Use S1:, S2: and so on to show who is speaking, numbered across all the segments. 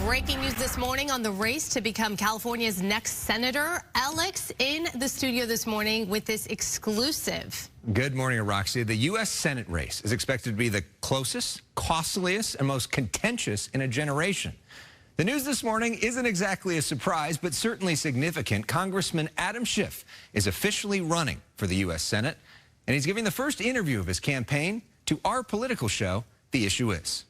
S1: breaking news this morning on the race to become California's next senator. Alex in the studio this morning with this exclusive.
S2: Good morning, Roxy. The U.S. Senate race is expected to be the closest, costliest, and most contentious in a generation. The news this morning isn't exactly a surprise, but certainly significant. Congressman Adam Schiff is officially running for the U.S. Senate, and he's giving the first interview of his campaign to our political show, The Issue Is.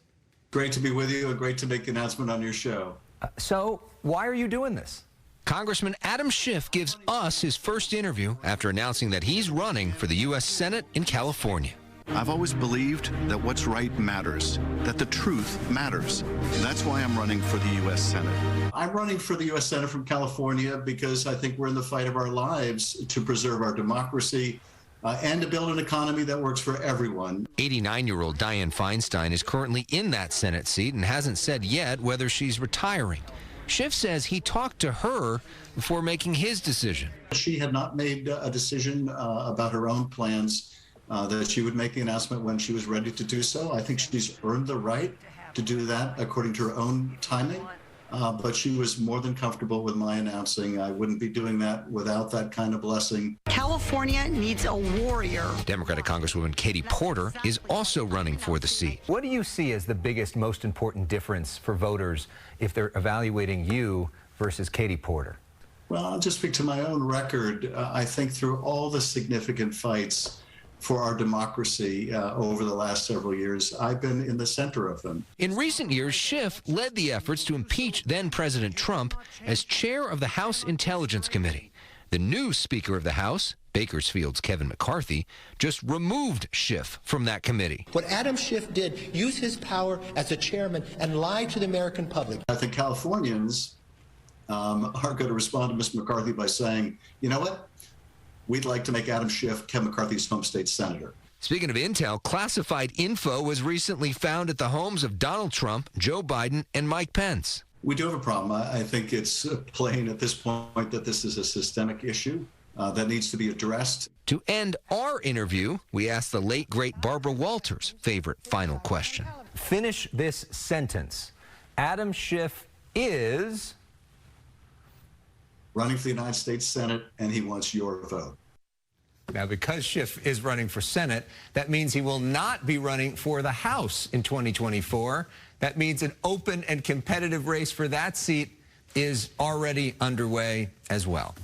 S3: Great to be with you and great to make the announcement on your show.
S2: So why are you doing this?
S4: Congressman Adam Schiff gives us his first interview after announcing that he's running for the U.S. Senate in California.
S5: I've always believed that what's right matters, that the truth matters. That's why I'm running for the U.S. Senate.
S3: I'm running for the U.S. Senate from California because I think we're in the fight of our lives to preserve our democracy and to build an economy that works for everyone.
S4: 89-year-old Dianne Feinstein is currently in that Senate seat and hasn't said yet whether she's retiring. Schiff says he talked to her before making his decision.
S3: She had not made a decision about her own plans, that she would make the announcement when she was ready to do so. I think she's earned the right to do that according to her own timing. But she was more than comfortable with my announcing. I wouldn't be doing that without that kind of blessing.
S6: California needs a warrior.
S4: Democratic Congresswoman Katie Porter is also running for the seat.
S2: What do you see as the biggest, most important difference for voters if they're evaluating you versus Katie Porter?
S3: Well, I'll just speak to my own record. I think through all the significant fights for our democracy over the last several years, I've been in the center of them.
S4: In recent years, Schiff led the efforts to impeach then-President Trump as chair of the House Intelligence Committee. The new Speaker of the House, Bakersfield's Kevin McCarthy, just removed Schiff from that committee.
S7: What Adam Schiff did, use his power as a chairman and lie to the American public.
S3: I think Californians are going to respond to Ms. McCarthy by saying, you know what? We'd like to make Adam Schiff Kevin McCarthy's home state senator.
S4: Speaking of intel, classified info was recently found at the homes of Donald Trump, Joe Biden, and Mike Pence.
S3: We do have a problem. I think it's plain at this point that this is a systemic issue that needs to be addressed.
S4: To end our interview, we asked the late, great Barbara Walters' favorite final question.
S2: Finish this sentence. Adam Schiff is
S3: running for the United States Senate, and he wants your vote.
S2: Now, because Schiff is running for Senate, that means he will not be running for the House in 2024. That means an open and competitive race for that seat is already underway as well.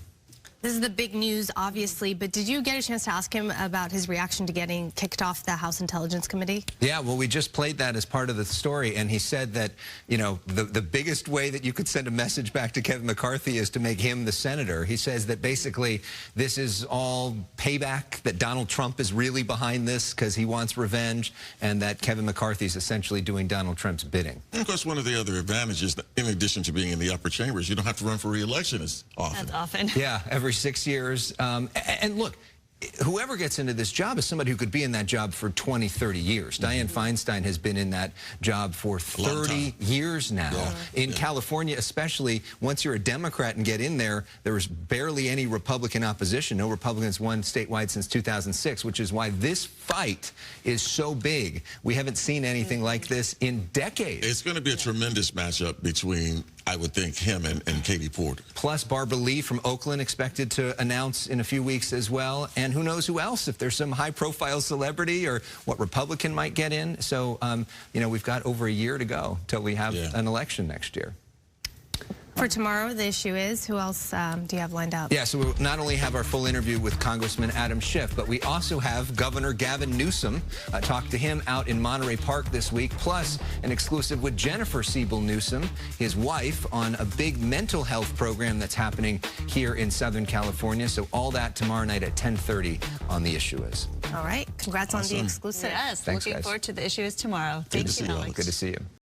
S1: This is the big news, obviously, but did you get a chance to ask him about his reaction to getting kicked off the House Intelligence Committee?
S2: Yeah, well, we just played that as part of the story, and he said that, you know, the biggest way that you could send a message back to Kevin McCarthy is to make him the senator. He says that basically this is all payback, that Donald Trump is really behind this because he wants revenge, and that Kevin McCarthy is essentially doing Donald Trump's bidding.
S8: And of course, one of the other advantages, in addition to being in the upper chambers, you don't have to run for re-election as often.
S1: That's often.
S2: Yeah, every 6 years. And look, whoever gets into this job is somebody who could be in that job for 20, 30 years. Dianne Feinstein has been in that job for 30 years now.
S8: Yeah.
S2: In California especially, once you're a Democrat and get in there, there's barely any Republican opposition. No Republicans won statewide since 2006, which is why this fight is so big. We haven't seen anything like this in decades.
S8: It's going to be a tremendous matchup between, I would think, him and Katie Porter.
S2: Plus Barbara Lee from Oakland expected to announce in a few weeks as well. And who knows who else, if there's some high-profile celebrity or what Republican might get in. So, you know, we've got over a year to go till we have an election next year.
S1: For tomorrow, the issue is, who else do you have lined up?
S2: Yeah, so we'll not only have our full interview with Congressman Adam Schiff, but we also have Governor Gavin Newsom. Talk to him out in Monterey Park this week, plus an exclusive with Jennifer Siebel Newsom, his wife, on a big mental health program that's happening here in Southern California. So all that tomorrow night at 10:30 on The Issue Is.
S1: All right. Congrats on the exclusive.
S6: Yes,
S2: Thanks,
S6: looking
S2: guys.
S6: forward to the issue is tomorrow.
S8: Good to
S6: Thank you,
S8: see you,
S6: Alex.
S2: Good to see you.